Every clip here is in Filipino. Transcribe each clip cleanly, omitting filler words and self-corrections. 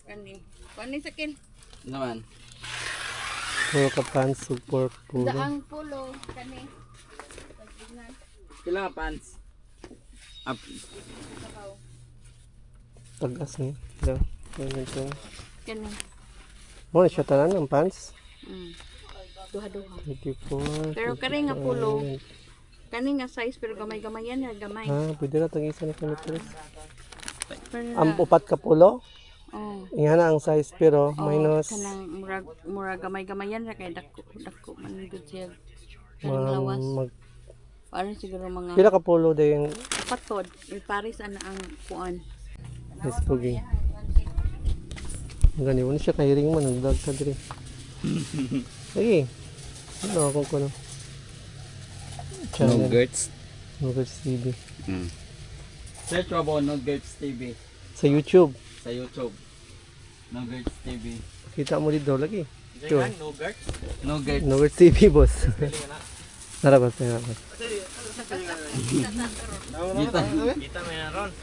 Kani sakin. Naman. Puro ka pants, pork, puro. Daang pulo kani. Pagdinan. Pila ka pants? Up. Sakaw. Tagas niya. Daw. Ganito. Kani. Mo siya tanan ng pants. Duha-duha. 24. Pero kani nga pulo. Kani nga size pero gamay-gamay yan, gamay. Ah, pwede na tag isa na kami tres. Pero Ang upat ka pulo. oh. Iyan na ang size pero minus Kanang murag gamay-gamay yan ra kay dako man gud siya. mag, Kanang lawas. mag Paano siguro mga pila ka pulo din patod. Paris ana ang kuan. is pugi. Gani mo siya kahiring man nagdag ka diri. Lagi. Ano ako kuno. No Gertz. Nuggets TV. Search mo ba No Gertz TV Sa YouTube. sa YouTube. No Gertz TV. Kita mo dito lagi. Sure. No Gertz? No Gertz. Nuggets TV boss. Narabas na narabas. Kita.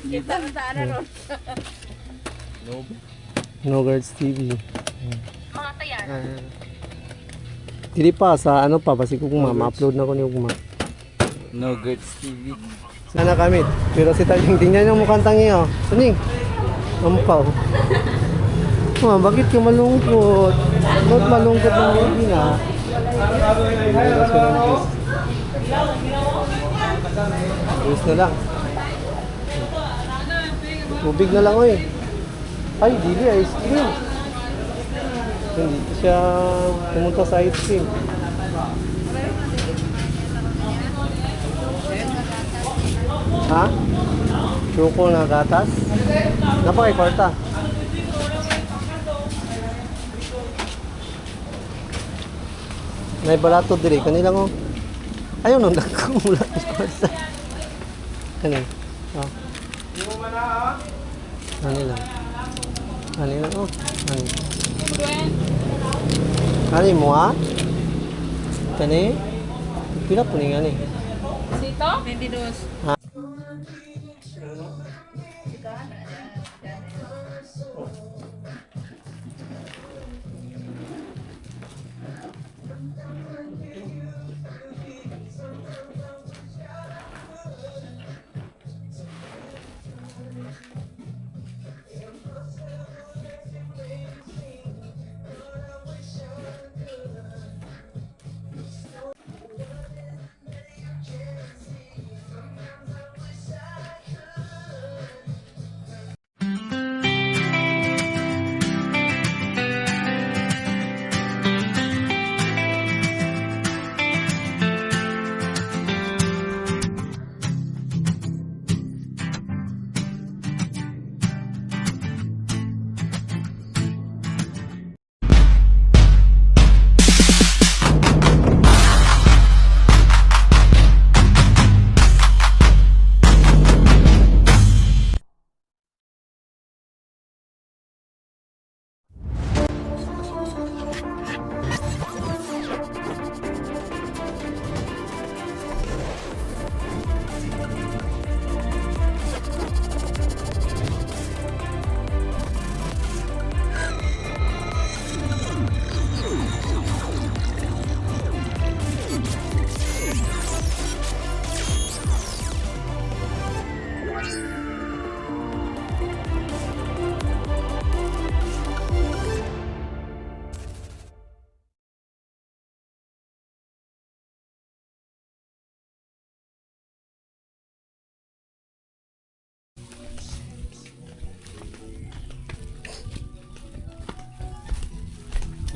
Kita sa ana ron. Nuggets TV. Mga tayan. Dili pa sa ano pa basi ko kung ma-upload na ko ni ugma. No Gertz TV. Sana kami. Pero si Taging tingnan yung mukhang tangi oh. Tuning. Ampaw. Oh, bakit ka malungkot? Bakit malungkot ng baby na? Ayos na lang. Tubig na lang oy. Ay, dili ice cream. Hindi siya pumunta sa ice cream. Ha? Choco na gatas? Napakay kwarta. Nay balato diri kanila ngo. Ayaw nang nagkumula sa kwarta. Kani. Oh. Kanila. Kanila oh. Kani. Kani mo ha? Kani? Pila po ni ngani? Sito? 22.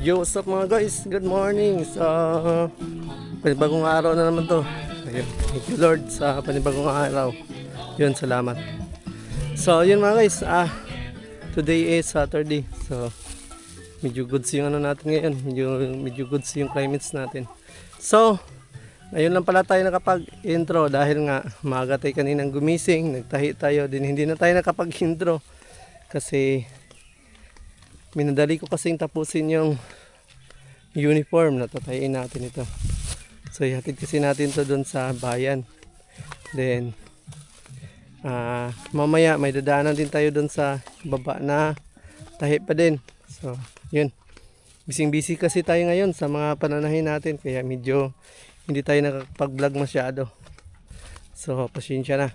Yo, what's up mga guys? Good morning sa panibagong araw na naman to. Ayun, thank you Lord sa panibagong araw. Yun, salamat. So, yun mga guys, today is Saturday. So, medyo goods yung ano natin ngayon. Medyo goods yung climates natin. So, ngayon lang pala tayo nakapag-intro dahil nga maaga tayo kaninang gumising. Nagtahi tayo din, hindi na tayo nakapag-intro kasi minadali ko kasing tapusin yung uniform na tatayin natin ito. So ihatid kasi natin to doon sa bayan. Then mamaya may dadaanan din tayo doon sa baba na tahi pa din. So, yun. Busy kasi tayo ngayon sa mga pananahin natin. Kaya medyo hindi tayo nakapag-vlog masyado. So, pasensya na.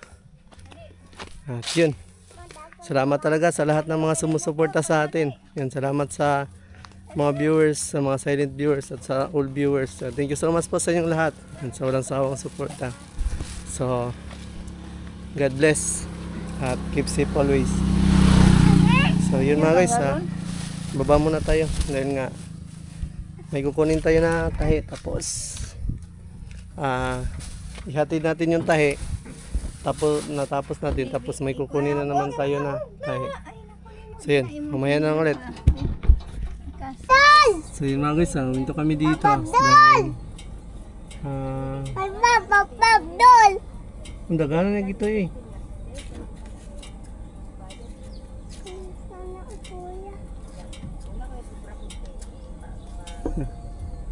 At yun. Salamat talaga sa lahat ng mga sumusuporta sa atin. Yan, salamat sa mga viewers, sa mga silent viewers at sa all viewers. So, thank you so much po sa inyong lahat. Yan, sa walang sawang suporta. So, God bless. At keep safe always. So, yun mga guys. Baba muna tayo. Dahil nga, may kukunin tayo na tahi. Tapos, ihatid natin yung tahi. Tapos natapos natin, tapos may kukunin na naman tayo na tahi. So yun, mamaya na lang ulit. So yun mga guys, dito kami dito. Dahil ang dagana na gito eh.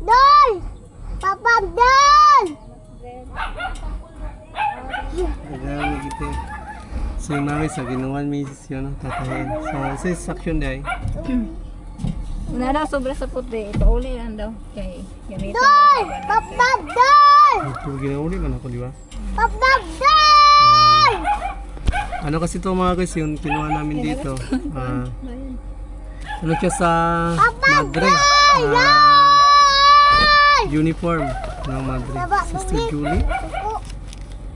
Dol! Papa, Dol! Dagana na gito eh. So yun mga guys, ginawan misis yun, tatahin. So sa instruction day. Wala daw sobra sa puti. Ito uli lang daw. Kaya gamitin Dol! Papa, Dol! Ito ginauli man ako, di ba? Papa, Dol! Ano kasi ito mga guys, yung kinuha namin dito. Ano siya sa Madre. Uniform ng Madre. Sister Julie.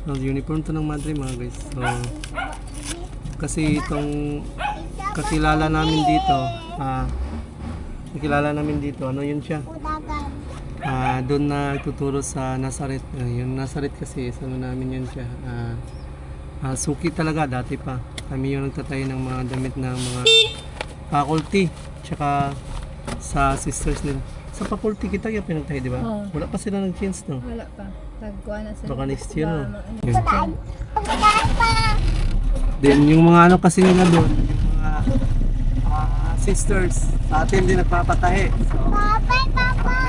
Uniform to ng Madre mga guys. So, kasi itong kakilala namin dito, ano yun siya? Doon na tuturo sa Nazareth. Yung Nazareth kasi, sa namin yun siya. Suki talaga dati pa. Kami yung nagtatay ng mga damit ng mga faculty. Tsaka sa sisters nila. Sa faculty kita yung pinagtahi, di ba? Oo. Wala pa sila ng-chance, no? Wala pa. Tagkuha na sila. Baka next year, no? Papa! Then yung mga ano kasi nila doon, yung mga sisters, sa atin din nagpapatahi. So,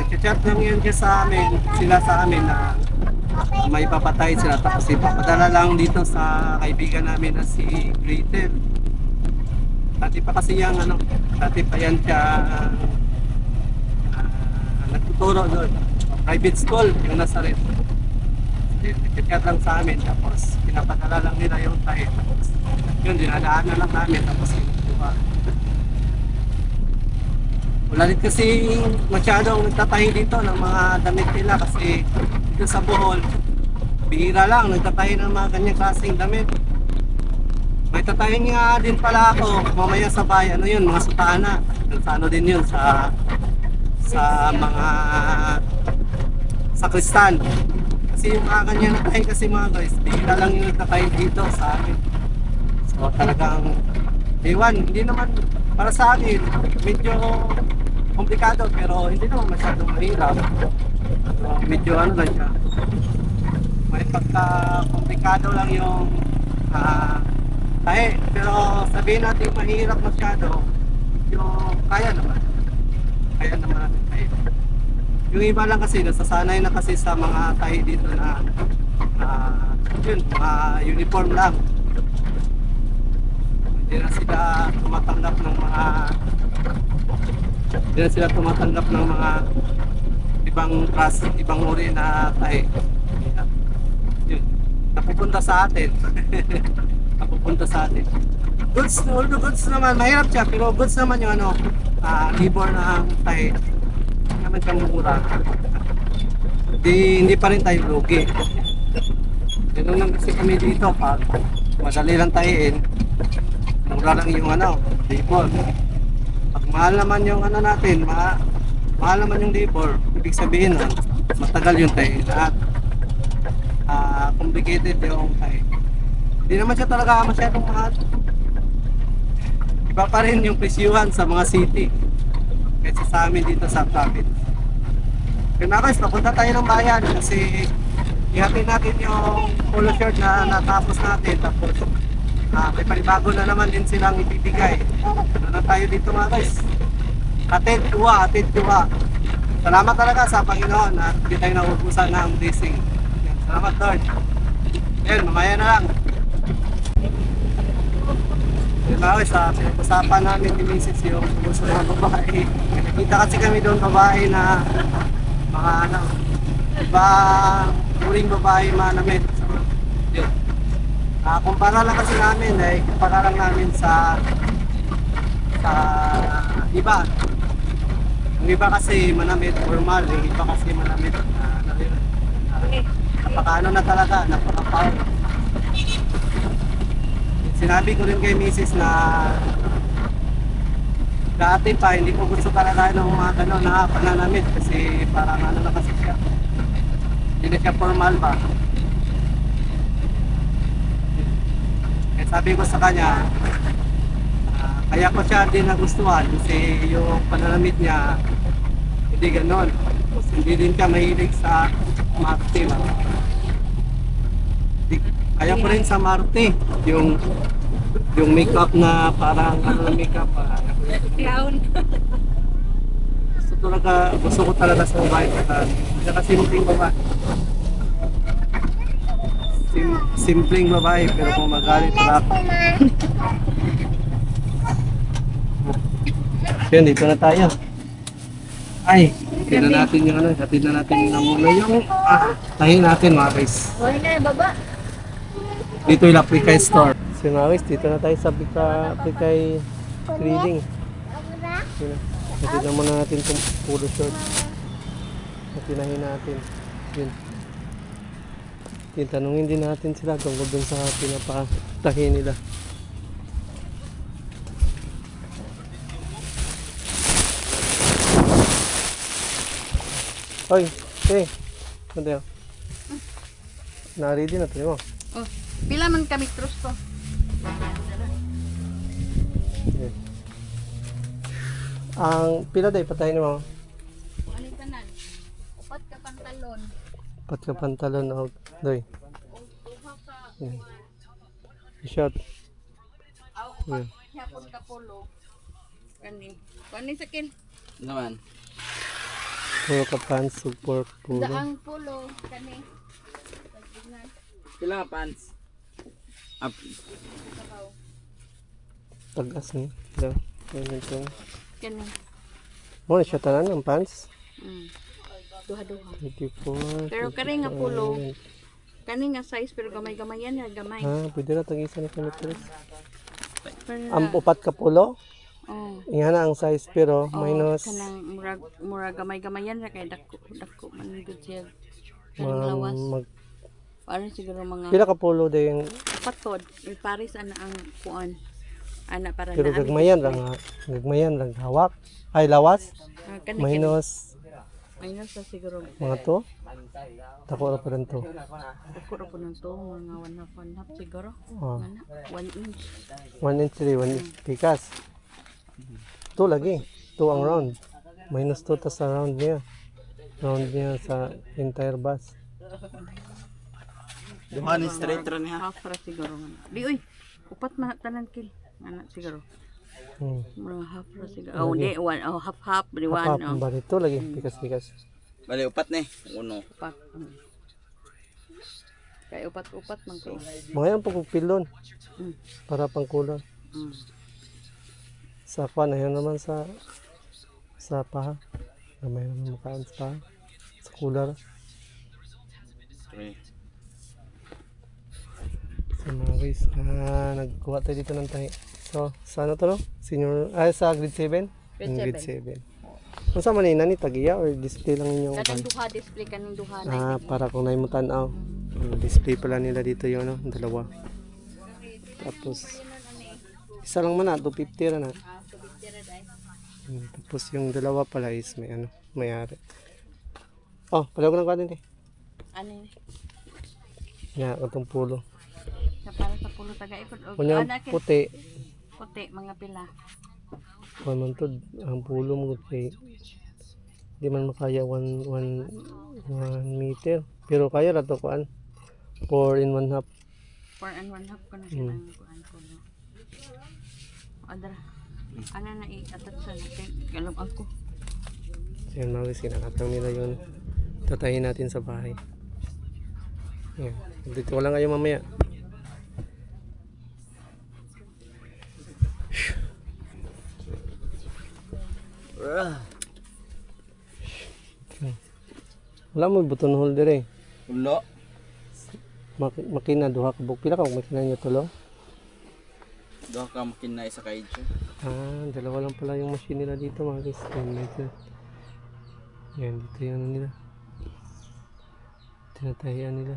nag-chat lang yun siya sa amin, sila sa amin na may papatay sila. Tapos ipapadala lang dito sa kaibigan namin na si Gretel. Dati pa kasi yung ano, dati pa yan siya nagtuturo doon. Private school, yung Nazareth. Nag-chat lang sa amin, tapos pinapadala lang nila yung tahi. Tapos yun, dinadaan na lang namin, tapos kinukuha. Wala rin kasi masyadong nagtatahi dito ng mga damit nila kasi dito sa Bohol, bihira lang nagtatahi ng mga ganyang klaseng damit. May tatahin nga din pala ako mamaya sa bayan, ano yun, mga sutana. Sa ano din yun, sa mga sakristan. Kasi yung mga ganyan nagtatahi kasi mga guys, bihira lang yung nagtatahi dito sa amin. So talagang, ewan, hindi naman para sa akin, medyo komplikado pero hindi naman masyadong mahirap. Medyo ano lang siya. May pagka-komplikado lang yung tahi. Pero sabihin natin mahirap masyado, yung kaya naman. Kaya naman natin tahi. Yung iba lang kasi, nasasanay na kasi sa mga tahi dito na yun, mga uniform lang. Hindi na sila tumatanggap ng mga ibang class, ibang uri na tahi. Yun, napupunta sa atin. Napupunta sa atin. Goods, although goods naman, mahirap siya, pero goods naman yung ano, labor ng tahi. Hindi naman siyang mura. Hindi pa rin tayo lugi. Ganun lang kasi kami dito, pag madali lang tahiin, mura lang yung ano, labor. Pag mahal naman yung ano natin, mahal naman yung labor, ibig sabihin nun, matagal yung tahi at complicated yung tahi. Hindi naman siya talaga masyadong mahal. Iba pa rin yung presyuhan sa mga city kaysa sa amin dito sa province. Kaya na guys, papunta tayo ng bayan kasi ihatid natin yung polo shirt na natapos natin, tapos may panibago na naman din silang ibibigay. Ano na tayo dito mga guys? Atid tuwa. Salamat talaga sa Panginoon at hindi tayo naubusan ng blessing. Salamat Lord. Yan, mamaya na lang. Yun na, sa pinag-usapan namin ni Mrs. yung gusto ng babae. Nakita kasi kami doon babae na mga ano, ibang uring babae manamit. So, yun. Kumpara lang kasi namin, kumpara lang namin sa iba. Yung iba kasi manamit formal, yung iba kasi manamit napaka-ano na talaga, napaka-power. Sinabi ko rin kay Mrs. na dati pa, hindi ko gusto talaga ng mga gano'n na pananamit kasi parang ano na kasi siya. Hindi na siya formal ba. Kaya sabi ko sa kanya, kaya ko siya din nagustuhan kasi yung pananamit niya hindi gano'n. Hindi din siya mahilig sa Marte. Kaya ko rin sa Marte, yung makeup na parang ano na makeup. Clown. Gusto ko talaga sa babae. Saka simpleng babae. Simpleng babae pero kung magalit wala ako. Yun, dito na tayo. Ay, hatid na natin yung ano, hatid na natin na muna yung tahin natin mga guys. Huwag na yung baba. Dito yung Aplikay store. So mga guys, dito na tayo sa Aplikay Trading. Yun na. Hatid na muna natin itong polo short. Hatinahin natin. Yun. Tanungin din natin sila tungkol dun sa pinapatahin nila. Hoy, ano yun? Na-ready na tayo mo. Oh, pila man kami cross to. Okay. Ang pila day patayin mo. Ano yung tanan? Upat ka pantalon. Pat ka pantalon o doy. Shot. Upat hapon ka polo. Kani sakil. Naman. Puro ka pants, support, puro. Daang polo kani. Kailangan pants. Up. Tagas ni. Daw. Ganito. Kani. Mo siya tanan ng pants. Duha-duha. 24. Pero kani nga polo. Kani nga size pero gamay-gamay yan, gamay. Pwede na tag-isa ni kami tres. Pero, Ang upat ka pulo. oh. Iyan na ang size pero minus Kanang murag gamay-gamay yan kay dako man gud siya. Kanang lawas. Parang siguro mga pila ka pulo din patod. Paris ana ang kuan. Ana para pero na. gagmayan lang hawak. Ay lawas Kani minus minus sa siguro. mga to. Tako ra pa rin to. Dako ra po nang to mga 1.5 siguro. Oh. Ana 1 inch. 1 inch 3, 1 inch pikas. 2 lagi. 2 ang round. Minus 2 tas sa round niya. Round niya sa entire bus. Duhan straight ra niya. Half ra siguro nga. Di uy. Upat man tanan kil. Ana siguro. Mura half ra siguro. Oh, di one half di one. Hap ang bari. 2 lagi. Pikas. Bali upat ni. Uno. Upat. Kay upat-upat man ko. Mga yan pagpupilon. Para pang kulor. Sa kwan, ayun naman sa paha. Gamay naman makaan sa paha. Sa kulor. Okay. So mga guys, nagkuha tayo dito ng tahi. So, sa ano to no? Sa grade 7? Grade 7. Kung sa manina ni tagiya or display lang inyong Kanang duha display kanang duha na. para kung naimo tan-aw. Display pala nila dito yung ano, dalawa. Tapos isa lang man na, 250 ra na. Tapos yung dalawa pala is may ano, may-ari. Oh, pala ko ng kanin eh. Ano ni? Nga, itong pulo. Sa para sa pulo taga-ipon. Kunya puti. Puti, mga pila. Kung man to, ang pulo mo kay di man makaya 1 meter. Pero kaya ra to kuan. 4 in 1/2. 4 and 1/2 ko na siya ng kuan ko. Adra. Ano na i-attach sa natin? Galong ako. So yun mga guys, kinakatang nila yun. Tatayin natin sa bahay. Yan. Dito ko lang kayo mamaya. Wala mo button holder eh. Ulo. Makina duha ka buk. Pila ka makina niyo tulo? Doha ka makina isa ka idyo. Dalawa lang pala yung machine nila dito mga guys. Yan, dito yung ano nila. Tinatahian nila.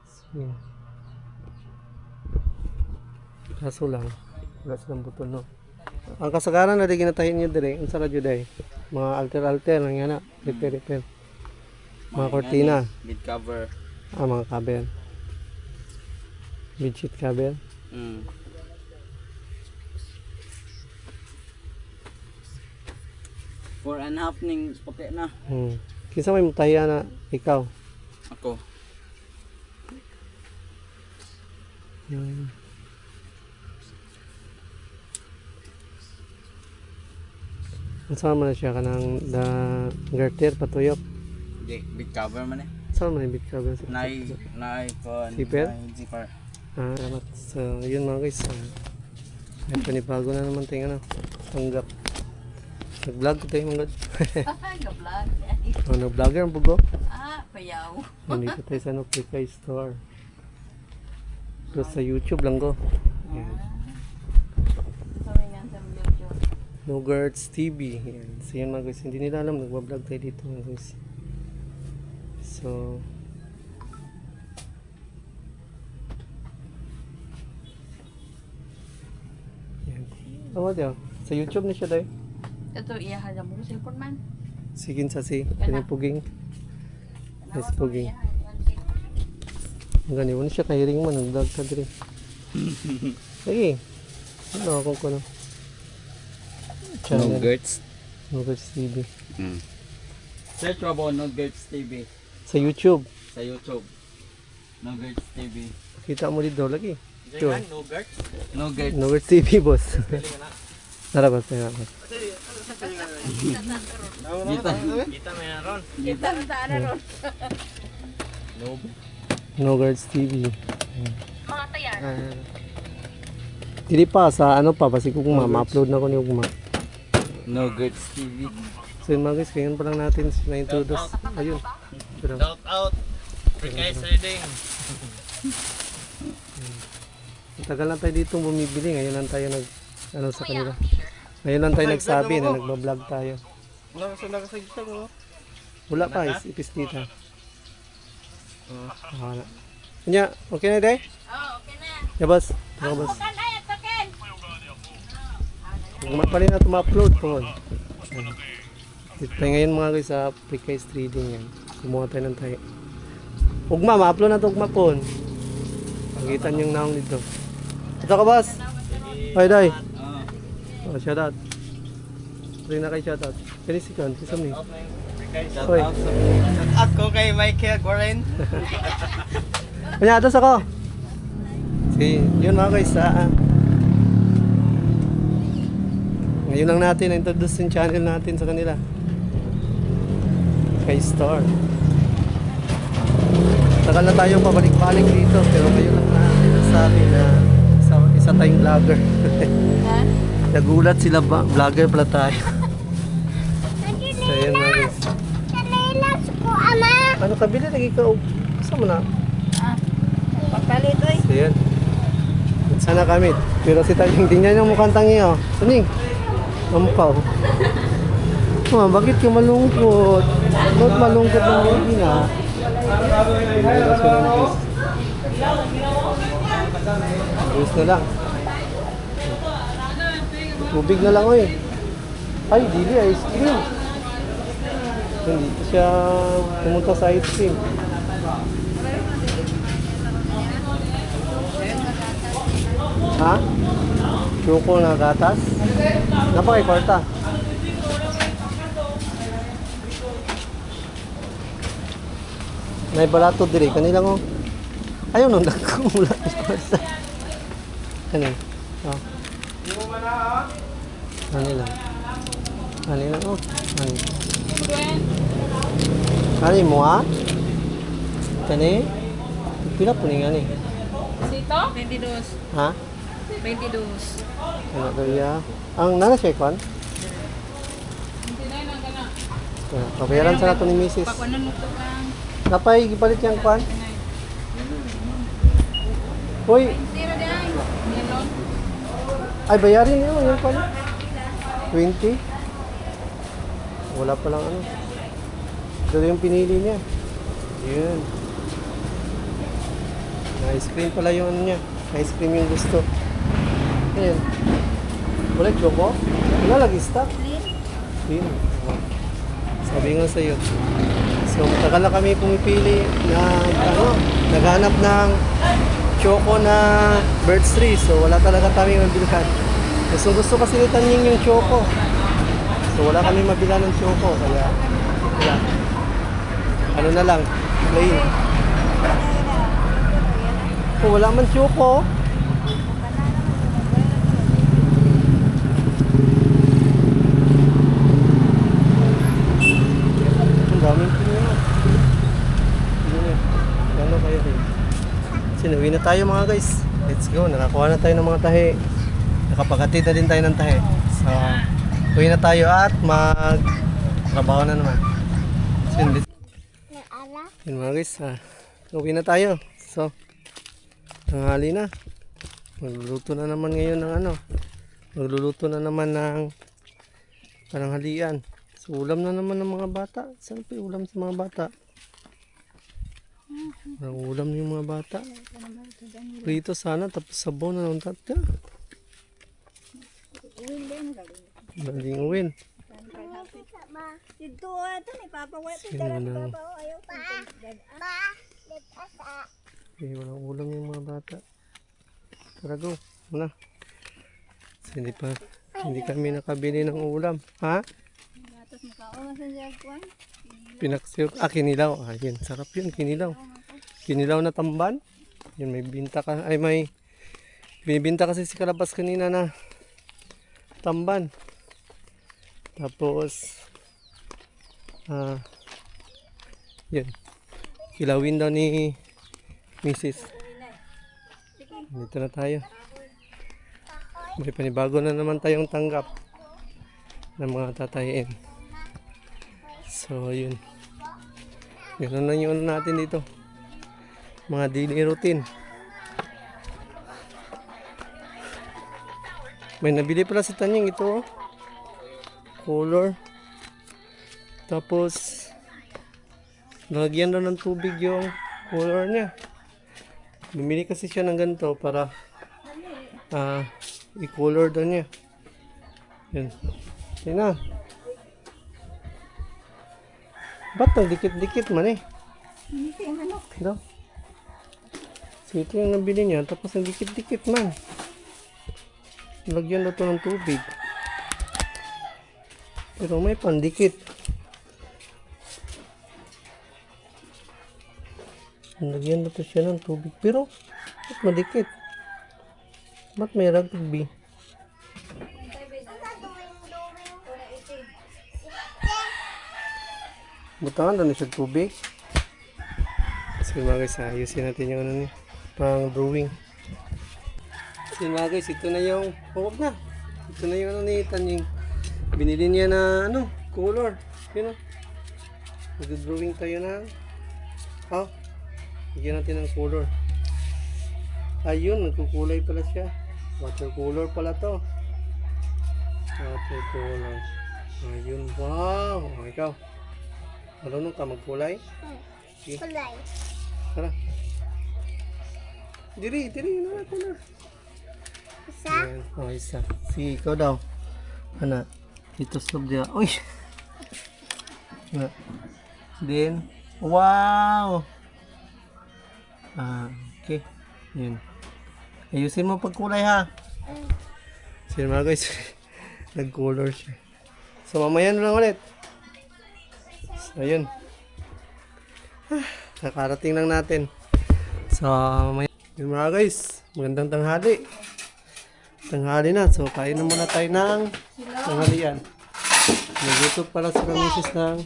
So, yan. Kaso lang, wala silang buton, no? Ang kasagaran na di ginatahin nyo dire, ang sarad yun dahil. Mga alter-alter, lang yan na. Repair. Mga kortina. Mid cover. Mga kabel. Bedsheet kabel. 4.5 ning puti na. Kinsa may mutahiya na ikaw? Ako. Saan man na siya ka ng garter patuyok? Di, big cover man eh. Saan man yung big cover? Nai ko. Zipper? Zipper. Salamat. So, yun mga guys. May panibago na naman tayong ano. Tanggap. Nag-vlog ko tayo mga god. Ga-vlog. Nag-vlogger ang bugo. Payaw. Nandito tayo sa Precay Store. Pero sa YouTube lang ko. Yan. Sabi nga sa YouTube. No Guards TV. Yan. So yun mga guys. Hindi nila alam. Nagbablog tayo dito mga guys. So yan. What yun? Sa YouTube na siya tayo. Ito, iyahan mo sa cellphone man. Sigin sa si. Kanyang puging. Yes, puging. Ang gani mo na siya kahiring man. Nag-vlog ka diri. Sige. Ano akong ko no? No Gertz. No Guards TV. Search mo ba No Gertz TV Sa YouTube. sa YouTube. No Gertz TV. Kita mo dito lagi. No Gertz? No Gertz. No Guards TV boss. Tara ba tayo. Kita. Kita na taana ron. No Guards TV. Mga tayan. Dili pa sa ano pa basi ko kung ma-upload na ko ni ugma. No Gertz TV. So yun mga guys, ngayon pa lang natin na-introduce. Ayun. Pero, Shout out. Precay Trading. tagal na tayo dito bumibili. Ngayon lang tayo nag ano sa kanila. Ngayon lang tayo nagsabi na nagba-vlog tayo. Wala pa, ipis dito. Wala. Kanya, okay na day? Okay na. Yeah, boss. Yeah, boss. Huwag pa rin na ito-upload po. Dito tayo ngayon mga guys sa Precay Trading yan. Kumuha tayo ng tayo. Ugma, ma-upload na ito ugma po. Makita niyo yung naong dito. Ito ka boss. Hoy day. Oh, shout out. Rin na kay shout out. Kani si Kon, si Samni. Hoy. Shout out ko kay Michael Goren. Kanya atas ako. Si, yun mga guys ngayon lang natin na-introduce yung channel natin sa kanila. Kay Store. Tagal na tayong pabalik-balik dito pero ngayon lang natin nasabi na isa tayong vlogger. Nagulat sila vlogger pala tayo. So yun mga guys. Kanilas ko, ama. Ano kabili lagi ka? Saan mo na? Pagpalit oy. So yun. Sana kami. Pero si Tayong tingnan yung mukhang tangi oh. Suning. Ampaw. Bakit ka malungkot? Bakit malungkot ng baby na? Ayos na lang. Tubig na lang oy. Ay, dili ice cream. Dito siya pumunta sa ice cream. Ha? Choco na gatas? Napakay kwarta. May balato diri kanila mo. Ayaw nang nagkumula ng kwarta. Ano? Oh. Kanila. Kanila oh. Kani mo ha? Kani? Pila po ni ngani? Sito? 22. Ha? 22. Ano to ya? Ang nana siya kon? Pabayaran sa nato ni Mrs. Pakuanan mo to kang. Napay, gipalit yung kwan. Hoy, Tira di ay. Melon. ay bayarin niyo yung kwan. 20. Wala pa lang ano. Ito yung pinili niya. Yun. Ice cream pala yung ano niya. Ice cream yung gusto. Ayan. Wala choco? Wala lagi stock. Yun. Sabi nga sa'yo. So matagal na kami pumipili na ano, naghanap ng choco na birds tree. So wala talaga kami mabilhan. Gusto kasi ni Tanying yung choco. So wala kami mabila ng choco. Kaya wala. Ano na lang, plain. Oh, wala man choco. Ang daming pinyo. Ano kaya rin? Sinuwi na tayo mga guys. Let's go. Nakakuha na tayo ng mga tahe. Nakapaghatid na din tayo ng tahe. So, uwi na tayo at mag-trabaho na naman. So, yun mga guys. Uwi na tayo. So, tanghali na. Magluluto na naman ngayon ng ano. Magluluto na naman ng pananghalian. So, ulam na naman ng mga bata. Saan pa yung ulam sa mga bata? Ang ulam yung mga bata. Prito sana, tapos sabaw na ng tatya. Daling uwin. Dito ito ni Papa wala Sino na? ayaw pa. Okay, walang ulam yung mga bata. Tara go, muna. So, hindi kami nakabili ng ulam. Ha? Pinaksiw. Kinilaw. Yun, sarap yun, kinilaw. Kinilaw na tamban. Yun, may binta ka. Ay, may binibinta kasi si Kalabas kanina na tamban. Tapos, yun. Kilawin daw ni Mrs. Dito na tayo. May panibago na naman tayong tanggap ng mga tatayin. So, yun. Ganun lang yung ano natin dito. Mga daily routine. May nabili pala si Tanying ito. Color. Tapos, nalagyan daw ng tubig yung color niya. Bumili kasi siya ng ganito para i-color daw niya. Yan. Yan na. Ba't ang dikit-dikit man eh? Daw. So ito yung nabili niya. Tapos ang dikit-dikit man. Lagyan na ito ng tubig. Pero may pandikit. Lagyan na ito siya ng tubig. Pero ba't madikit? Ba't may rugby? Butangan doon na siya tubig. So mga guys, ayusin natin yung ano niya, pang drawing. So mga guys, ito na yung huwag na. Ito na yung ano ni Tanying. Binili niya na ano, color. Yun o. Mag-drawing tayo ng bigyan natin ng color. Ayun, nagkukulay pala siya. Watercolor pala to. Watercolor. Ayun, wow. Ikaw. Marunong ka magkulay? Sige. Kulay. Tara. Diri, na ako na. Isa. Ayan. Isa. Sige, ikaw daw. Ana, ito slob dia. Uy! Then, wow! Okay. Yun. Ayusin mo pagkulay ha. Sige mga guys, nag-color siya. So mamaya na lang ulit. So ayun. Nakarating lang natin. So mamaya. Yun mga guys, magandang tanghali. Tanghali na. So kain na muna tayo ng tanghalian. Nagluto pala sa kamisis ng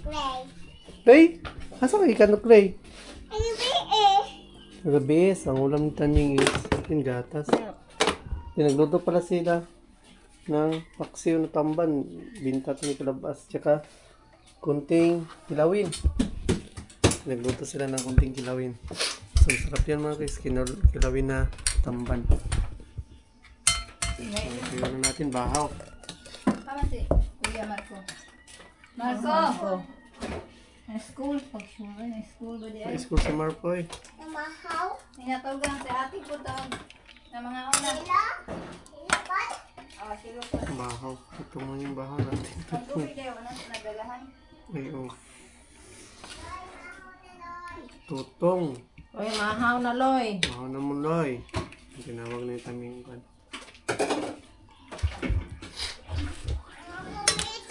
Clay? Asa kayo ka ng Clay? Gabi, ang ulam ni Tanying is yung gatas. Nagluto pala sila ng paksiw na tamban. Binta ito ni Kalabas. Tsaka kunting kilawin. Nagluto sila ng kunting kilawin. So, sarap yan mga guys. Kilawin na tamban. So, ano natin, bahaw. Tama si Kuya Marco. Marco! Na school. Pag-sure na school ba di Sa ay? school sa Marpoy. Namahaw? Inatawagan si ate ko tawag. Sa mga una. Silo ko. Bahaw. Ito mo yung bahaw natin. Ang tubig kayo, ano? Nagdalahan. Ay, oh. Tutong. Oy, mahaw na loy. Bahaw na muloy. Tinawag na yung taming kan.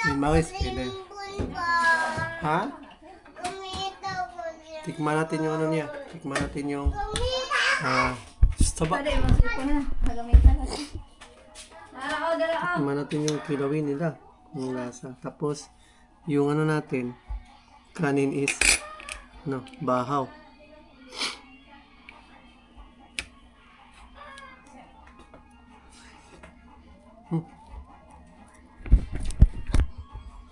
Yung mawis kailan. Ha? Tikman natin yung ano niya. Tikman natin yung staba. Pwede, masip ko na. Nagamitan natin. Dala o. Tikman natin yung kilawin nila. Yung lasa. Tapos, yung ano natin, kanin is, no, bahaw.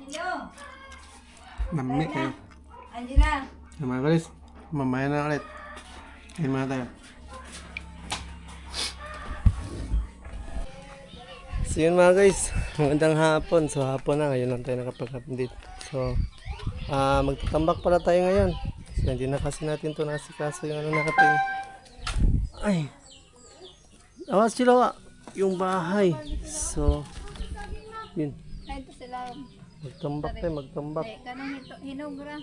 Silo! Nami kayo. Angela! Yung mga guys, mamaya na ulit. Ayun muna tayo. So yun mga guys, magandang hapon. So hapon na, ngayon lang tayo nakapag-update. So, magtatambak pala tayo ngayon. So hindi na kasi natin ito nasikaso yung ano natin. Ay! Awas sila yung bahay. So, yun. Ay, ito sila. Magtambak tayo, magtambak. Ay, kanong hinugra.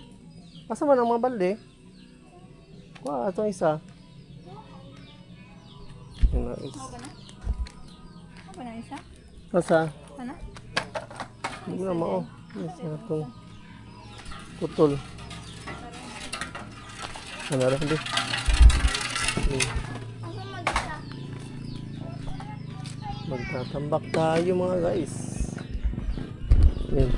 Asa man ang mga balde? Kuha, itong isa. Yun na, is. Ano na isa? Asa? Ano? Hindi na mao. Isa itong putol. Ano rin di? Magtatambak tayo mga guys. Yun.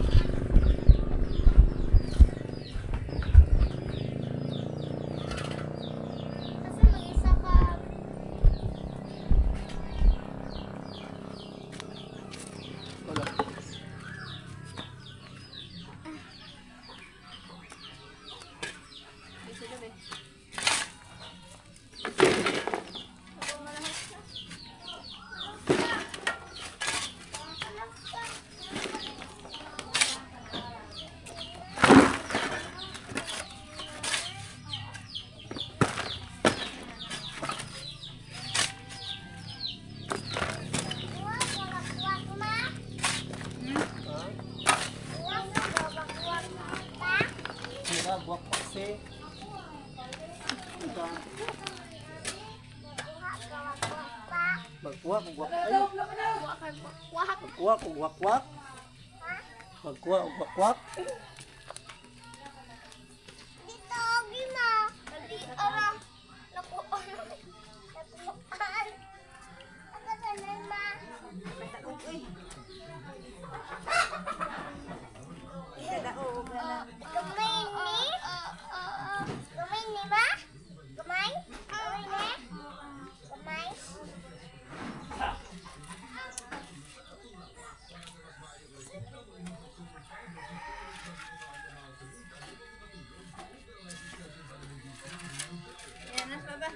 Buwak kasi. Magkuha, magwak. Magkuha, magwakwak. Magkuha, magwakwak. Dito, Gina. Dali, ara. Naku, ano? Nakuhaan. Ano ka na, ma? Gamay ni? Gamay ni, ma? Gamay? Gamay ni? Gamay? Yan na, baba.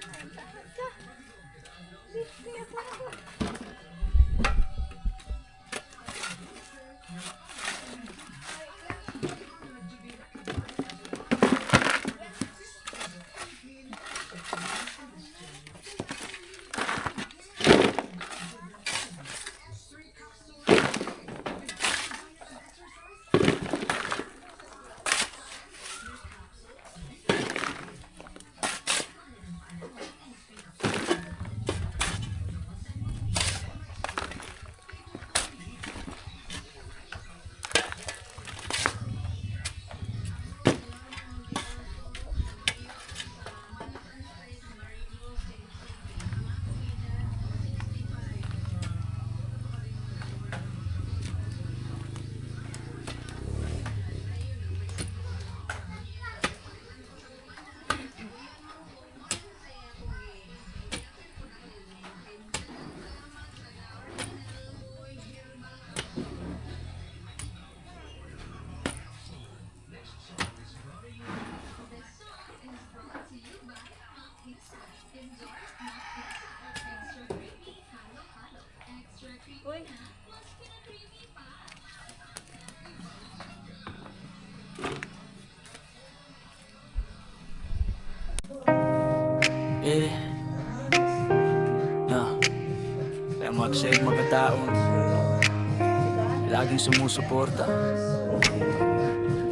taong laging sumusuporta.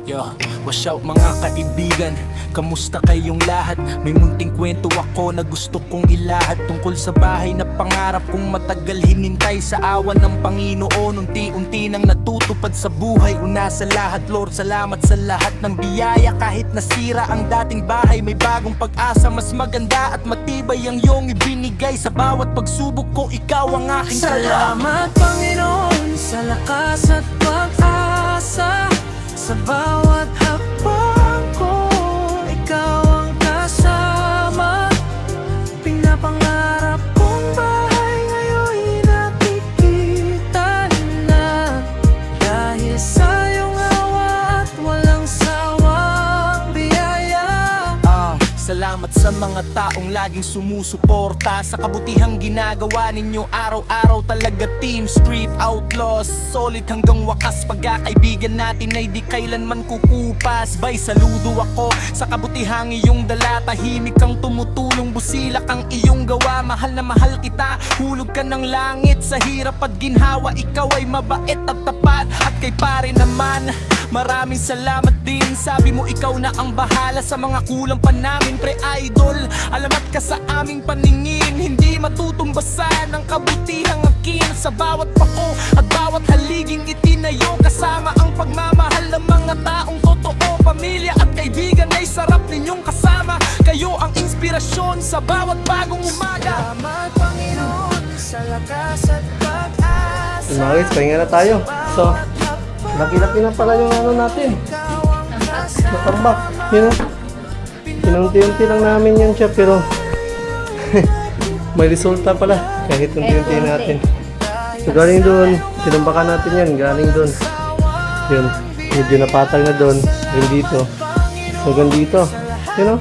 Yo, what's up mga kaibigan? Kamusta kayong lahat? May munting kwento ako na gusto kong ilahat tungkol sa bahay na pangarap kong matagal hinintay. Sa awan ng Panginoon, unti-unti nang natutupad sa buhay. Una sa lahat, Lord, salamat sa lahat ng biyaya. Kahit nasira ang dating bahay, may bagong pag-asa. Mas maganda at matibay ang iyong ibinigay. Sa bawat pagsubok ko, ikaw ang aking salamat, Panginoon, sa lakas at pag-asa. Sa bawat hakbang ko, ikaw ang kasama. Pinapangarap kong bahay ngayon'y nakikita na. Dahil sa iyong awa at walang sawang biyaya. Salamat sa mga taong laging sumusuporta sa kabutihang ginagawa ninyo araw-araw. Talaga Team Street Outlaws, solid hanggang wakas. Pagkakaibigan natin ay di kailanman kukupas. Bay, saludo ako sa kabutihang iyong dala. Tahimik kang tumutulong, busilak ang iyong gawa. Mahal na mahal kita, hulog ka ng langit. Sa hirap at ginhawa, ikaw ay mabait at tapat. At kay pare naman, maraming salamat din. Sabi mo ikaw na ang bahala sa mga kulang pa namin, pre-idol. Alamat ka sa aming paningin, hindi matutumbasan ang kabutihang akin. Sa bawat pako at bawat haliging itinayo, kasama ang pagmamahal ng mga taong totoo. Pamilya at kaibigan ay sarap ninyong kasama. Kayo ang inspirasyon sa bawat bagong umaga. Salamat, Panginoon, sa lakas at pag-asa. Mga guys, pahinga na tayo. So, laki-laki na pala yung ano natin. Natambak. Yun o. Pinunti-unti lang namin yan siya, pero may resulta pala kahit unti-unti natin. So galing doon, tinambakan natin yan, galing doon. Yun, medyo napatag na doon, yung dito. So hanggang dito, yun o.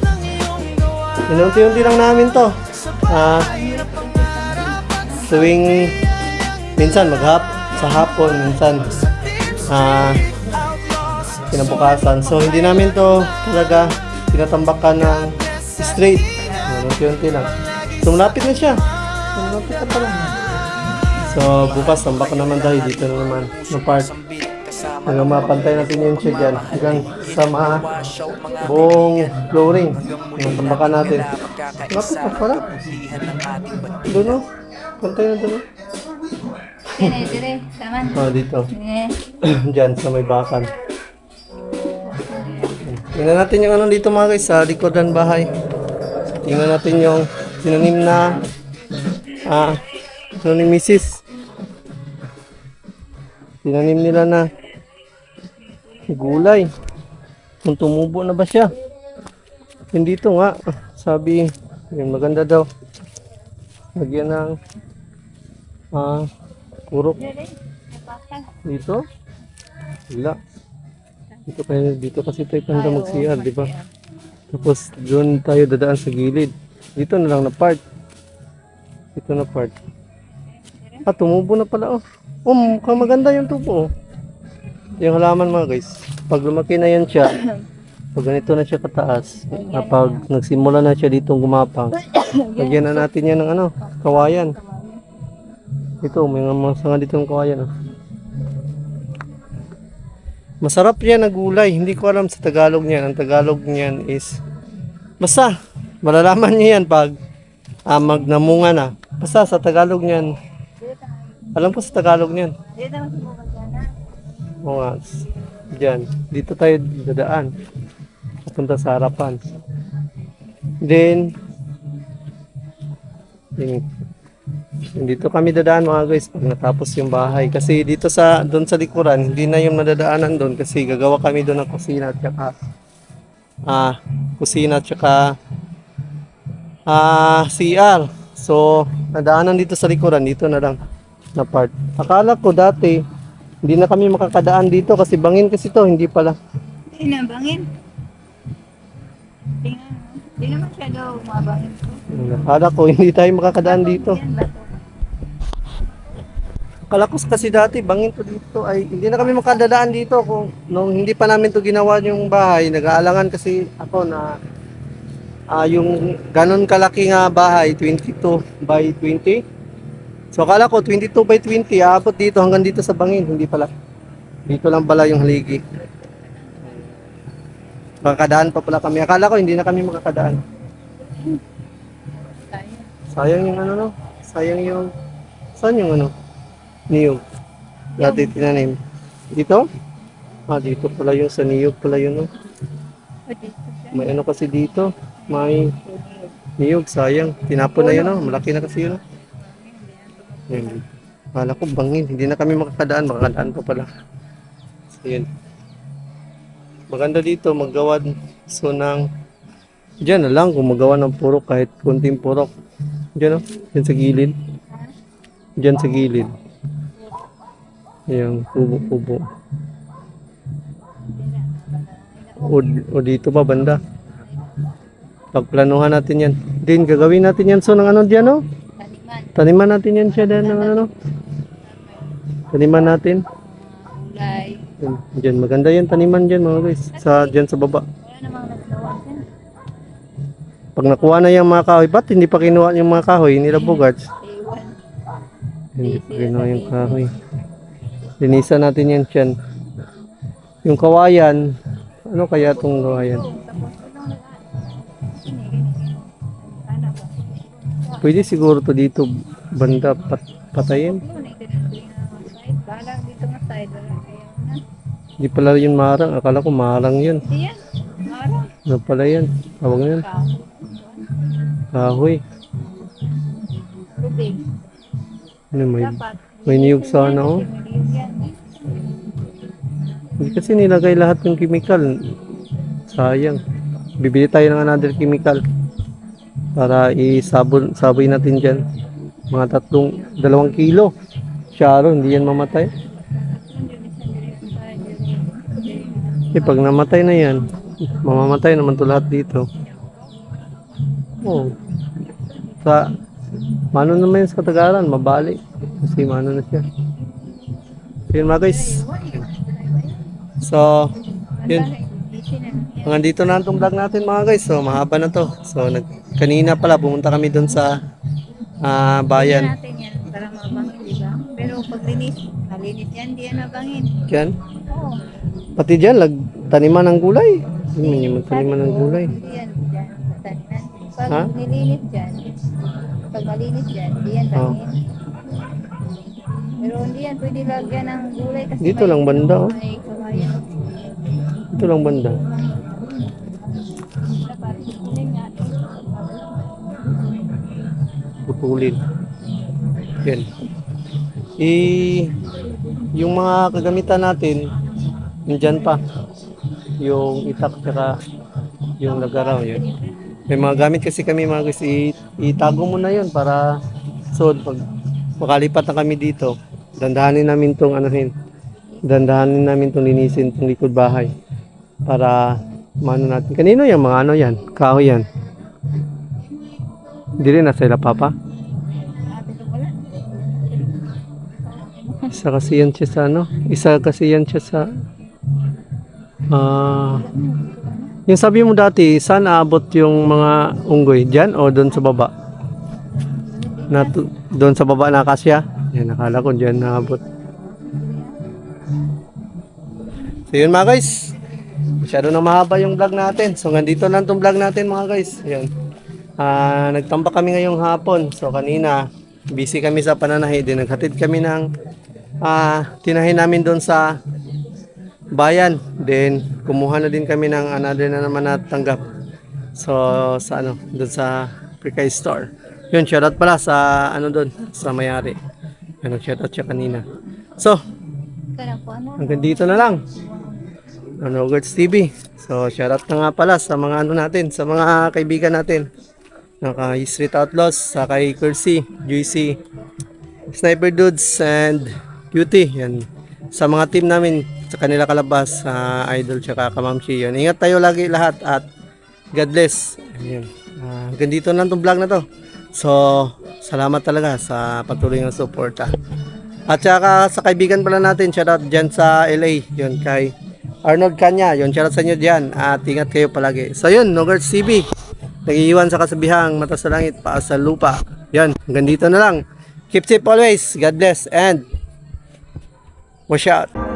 Pinunti-unti lang namin to. Tuwing minsan sa hapon, minsan kinabukasan. So hindi namin to talaga tinatambakan ng straight. Unti-unti lang. So malapit na siya. Malapit na pala. So bukas tambak naman tayo dito na naman ng part. Hanggang mapantay natin yung siya dyan. Hanggang sa buong flooring. Tambakan natin. Malapit na pala. Doon o. Pantay na doon o. Dire, taman. Dito. Sige. Diyan sa may bakan. Tingnan natin yung ano dito mga guys, sa likodan bahay. Tingnan natin yung sinanim na ano ni Mrs. Sinanim nila na gulay. Kung tumubo na ba siya? Hindi dito nga. Sabi, yun, maganda daw. Lagyan ng purok. Dito? Wala. Dito kasi tayo panda mag-CR, di ba? Tapos doon tayo dadaan sa gilid. Dito na lang na part. Dito na part. Tumubo na pala oh. Mukhang maganda yung tubo oh. Yung halaman mga guys. Pag lumaki na yan siya, pag ganito na siya kataas, pag nagsimula na siya ditong gumapang, lagyan na natin yan ng kawayan. Ito, may mga sanga dito ng kawayan oh. Masarap yan na gulay. Hindi ko alam sa Tagalog niyan. Ang Tagalog niyan is basta, malalaman niyo yan pag magnamunga na. Basta sa Tagalog niyan. Alam ko sa Tagalog niyan. Oo nga. Diyan. Dito tayo dadaan. Papunta sa harapan. Then, dito kami dadaan mga guys pag natapos yung bahay. Kasi dito doon sa likuran, hindi na yung nadadaanan doon kasi gagawa kami doon ng kusina at saka CR. So, nadaanan dito sa likuran, dito na lang na part. Akala ko dati, hindi na kami makakadaan dito kasi bangin kasi to, hindi pala. Hindi na bangin. Hindi naman siya daw mabangin ko. Akala ko hindi tayo makakadaan dito. Akala ko kasi dati bangin to dito ay hindi na kami makadadaan dito kung nung hindi pa namin to ginawa yung bahay. Nag-aalangan kasi ako na yung ganon kalaki nga bahay, 22 by 20. So akala ko 22 by 20, aabot dito hanggang dito sa bangin. Hindi pala. Dito lang pala yung haligi. Makakadaan pa pala kami. Akala ko hindi na kami makakadaan. Sayang yung ano no? Sayang yung... Saan yung ano? Niyog. Dati tinanim. Dito? Ah, dito pala yung sa niyog pala yun no? May ano kasi dito. May niyog. Sayang. Tinapon na yun no? Malaki na kasi yun no? Yun. Akala ko bangin. Hindi na kami makakadaan. Makakadaan pa pala. So yun. Maganda dito maggawa so ng diyan na lang kung magawa ng purok kahit kunting purok. Diyan oh, diyan sa gilid. Diyan sa gilid. Yung kubo-kubo. O dito pa banda. Pagplanuhan natin yan. Din gagawin natin yan so ng ano diyan oh. Taniman natin yan siya din ng ano. Taniman natin. Gulay. Diyan maganda yan taniman diyan mga guys. Sa diyan sa baba. Wala namang naggawa dyan. Pag nakuha na yung mga kahoy, ba't hindi pa kinuha yung mga kahoy nila Bogarts? Ewan. Hindi pa kinuha yung kahoy. Linisan natin yan dyan. Yung kawayan, ano kaya itong kawayan? Pwede siguro to dito banda patayin. Balang dito nga side. Wala ayaw na. Hindi pala yun marang. Akala ko marang yun. Hindi yan. Marang. Ano pala yan? Tawag na yan. Kahoy. Tubig. Ano may, Dapat. may niyog sana oh. Hindi kasi nilagay lahat ng chemical. Sayang. Bibili tayo ng another chemical. Para saboy natin dyan. Mga 2 kilo. Sharon, hindi yan mamatay. Pag namatay na yan, mamamatay naman to lahat dito. Oh. Sa mano naman sa Katagaran, mabali. Kasi mano na siya. Yun mga guys. So, yun. Hanggang dito na itong vlog natin mga guys. So, mahaba na to. So, kanina pala, pumunta kami dun sa bayan. natin yan para mabangin, di ba? Pero pag malinis yan, di yan mabangin. Diyan. Oo. Pati dyan, taniman ng gulay. Hindi yung taniman ng gulay. Di yan, dyan. Taniman. Pag Ha? nilinis dyan, pag malinis dyan, di yan Oh. bangin. Pero hindi yan pwede lagyan ng gulay kasi Dito lang banda, oh. may kawayan. Ito lang banda. Dapat, kunin nga. Putulin. Yan. Yung mga kagamitan natin, nandyan pa. Yung itak tsaka yung lagaraw. Yun. May mga gamit kasi kami mga guys, itago mo na yun para so pag makalipat na kami dito, dandahanin namin tong dandahanin namin tong linisin tong likod bahay para mano natin. Kanino yan? Mga ano yan? Kahoy yan. Hindi rin nasa ila papa. Isa kasi yan siya sa ano? Isa kasi yan siya sa yung sabi mo dati, saan aabot yung mga unggoy? Diyan o doon sa baba? Doon sa baba na kasya? Yan, nakala ko diyan naabot. So yun mga guys. Masyado na mahaba yung vlog natin. So nandito lang tong vlog natin mga guys. Yan. Nagtambak kami ngayong hapon. So kanina, busy kami sa pananahi. Din naghatid kami ng tinahin namin doon sa bayan. Then kumuha na din kami ng another na naman na tanggap. So sa ano, doon sa Precay Store. Yun, shoutout pala sa ano doon, sa may-ari. Ano, shoutout siya kanina. So, hanggang dito na lang. Ano, Gertz TV. So, shoutout na nga pala sa mga ano natin, sa mga kaibigan natin. Kay Street Outlaws, sa kay Kersey, Juicy, Sniper Dudes, and Beauty. Yan. Sa mga team namin, sa kanila kalabas, Idol, tsaka Kamamshi. Yan. Ingat tayo lagi lahat at God bless. Ayan. Hanggang dito na itong vlog na to. So, salamat talaga sa patuloy ng suporta. At saka sa kaibigan pala natin, shoutout dyan sa LA. Yun, kay Arnold Kanya. Yun, shoutout sa inyo dyan. At ingat kayo palagi. So yun, Gertz TV. Nag-iiwan sa kasabihang mata sa langit, paa sa lupa. Yan, hanggang dito na lang. Keep safe always. God bless and watch out.